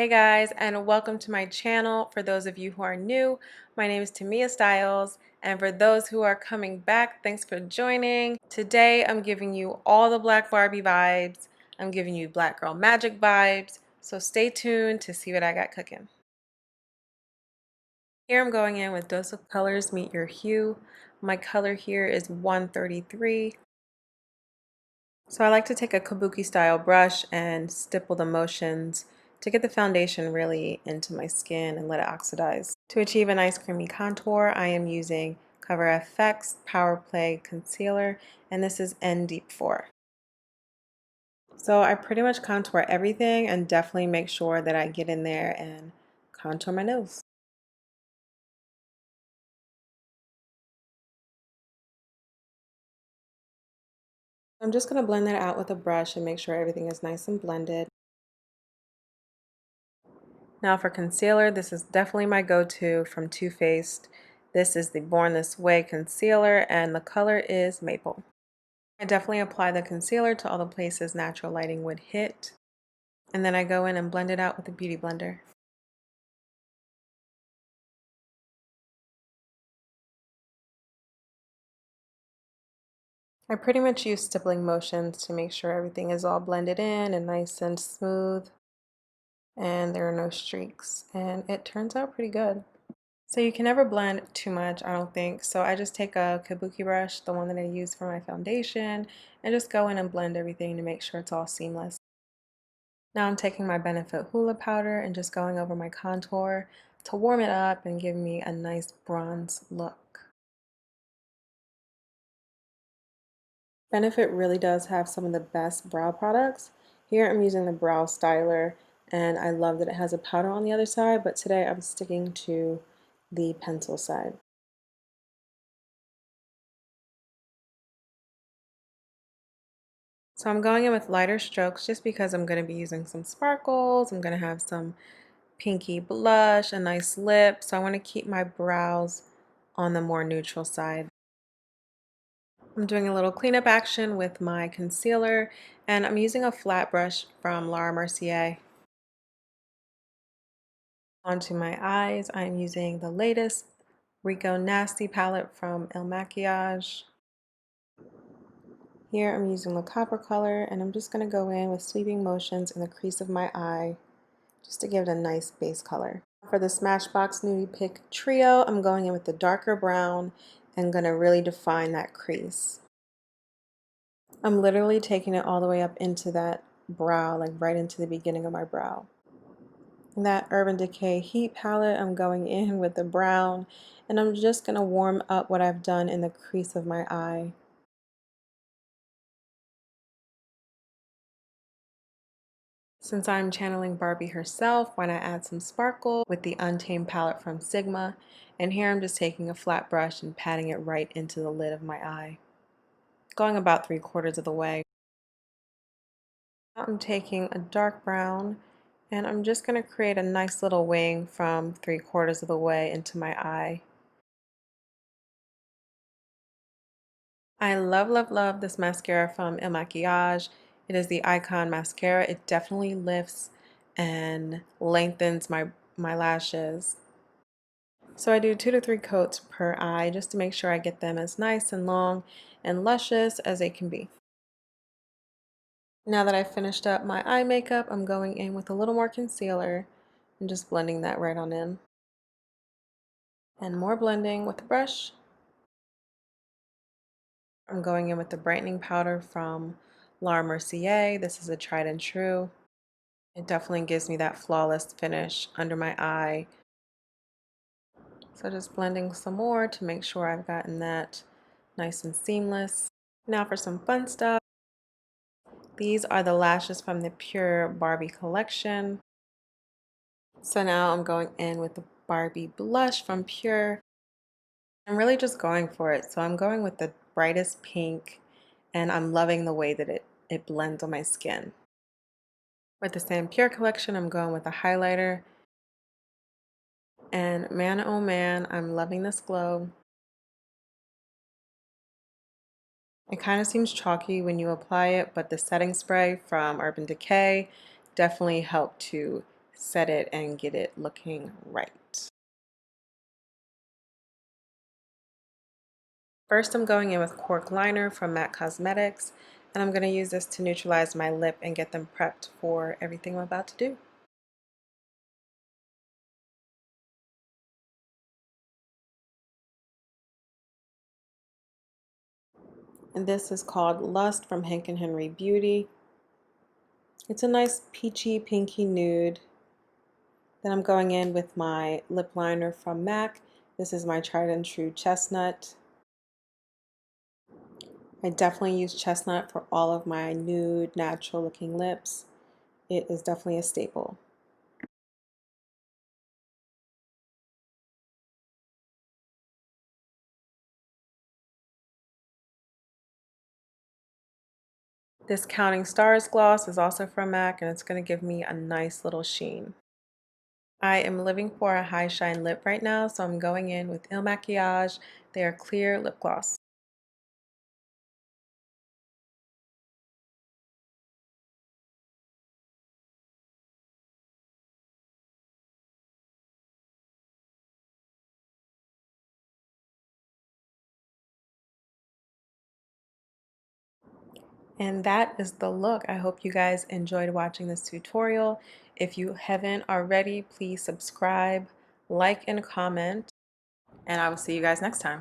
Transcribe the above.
Hey guys, and welcome to my channel. For those of you who are new, my name is Tamia Styles, and for those who are coming back, thanks for joining. Today I'm giving you all the Black Barbie vibes. I'm giving you Black Girl Magic vibes, so stay tuned to see what I got cooking. Here I'm going in with Dose of Colors Meet Your Hue. My color here is 133. So I like to take a kabuki style brush and stipple the motions to get the foundation really into my skin and let it oxidize. To achieve a nice creamy contour, I am using Coverfx Power Play Concealer, and this is N Deep 4. So I pretty much contour everything and definitely make sure that I get in there and contour my nose. I'm just going to blend that out with a brush and make sure everything is nice and blended. Now for concealer, this is definitely my go-to from Too Faced. This is the Born This Way concealer and the color is Maple. I definitely apply the concealer to all the places natural lighting would hit. And then I go in and blend it out with a beauty blender. I pretty much use stippling motions to make sure everything is all blended in and nice and smooth. And there are no streaks. And it turns out pretty good. So you can never blend too much, I don't think. So I just take a kabuki brush, the one that I use for my foundation, and just go in and blend everything to make sure it's all seamless. Now I'm taking my Benefit Hoola powder and just going over my contour to warm it up and give me a nice bronze look. Benefit really does have some of the best brow products. Here I'm using the Brow Styler, and I love that it has a powder on the other side, but today I'm sticking to the pencil side. So I'm going in with lighter strokes just because I'm going to be using some sparkles. I'm going to have some pinky blush, a nice lip. So I want to keep my brows on the more neutral side. I'm doing a little cleanup action with my concealer, and I'm using a flat brush from Mercier. Onto my eyes, I'm using the latest Rico Nasty palette from Makiage. Here I'm using the copper color, and I'm just going to go in with sweeping motions in the crease of my eye just to give it a nice base color. For the Smashbox Nudie Pic trio, I'm going in with the darker brown and going to really define that crease. I'm literally taking it all the way up into that brow, like right into the beginning of my brow. In that Urban Decay Heat palette, I'm going in with the brown, and I'm just going to warm up what I've done in the crease of my eye. Since I'm channeling Barbie herself, why not add some sparkle with the Untamed palette from Sigma. And here I'm just taking a flat brush and patting it right into the lid of my eye, going about 3/4 of the way. Now I'm taking a dark brown and I'm just going to create a nice little wing from 3/4 of the way into my eye. I love, love, love this mascara from Makiage. It is the Icon Mascara. It definitely lifts and lengthens my lashes. So I do 2 to 3 coats per eye just to make sure I get them as nice and long and luscious as they can be. Now that I've finished up my eye makeup, I'm going in with a little more concealer and just blending that right on in. And more blending with the brush. I'm going in with the brightening powder from Laura Mercier. This is a tried and true. It definitely gives me that flawless finish under my eye. So just blending some more to make sure I've gotten that nice and seamless. Now for some fun stuff. These are the lashes from the Pure Barbie collection. So now I'm going in with the Barbie blush from Pure. I'm really just going for it. So I'm going with the brightest pink, and I'm loving the way that it blends on my skin. With the same Pure collection, I'm going with a highlighter. And man, oh man, I'm loving this glow. It kind of seems chalky when you apply it, but the setting spray from Urban Decay definitely helped to set it and get it looking right. First, I'm going in with Cork liner from MAC Cosmetics, and I'm going to use this to neutralize my lip and get them prepped for everything I'm about to do. And this is called Lust from Hank and Henry Beauty. It's a nice peachy pinky nude. Then I'm going in with my lip liner from MAC. This is my tried and true Chestnut. I definitely use Chestnut for all of my nude, natural looking lips. It is definitely a staple. This Counting Stars gloss is also from MAC, and it's going to give me a nice little sheen. I am living for a high shine lip right now, so I'm going in with Makiage. They are clear lip gloss. And that is the look. I hope you guys enjoyed watching this tutorial. If you haven't already, please subscribe, like, and comment, and I will see you guys next time.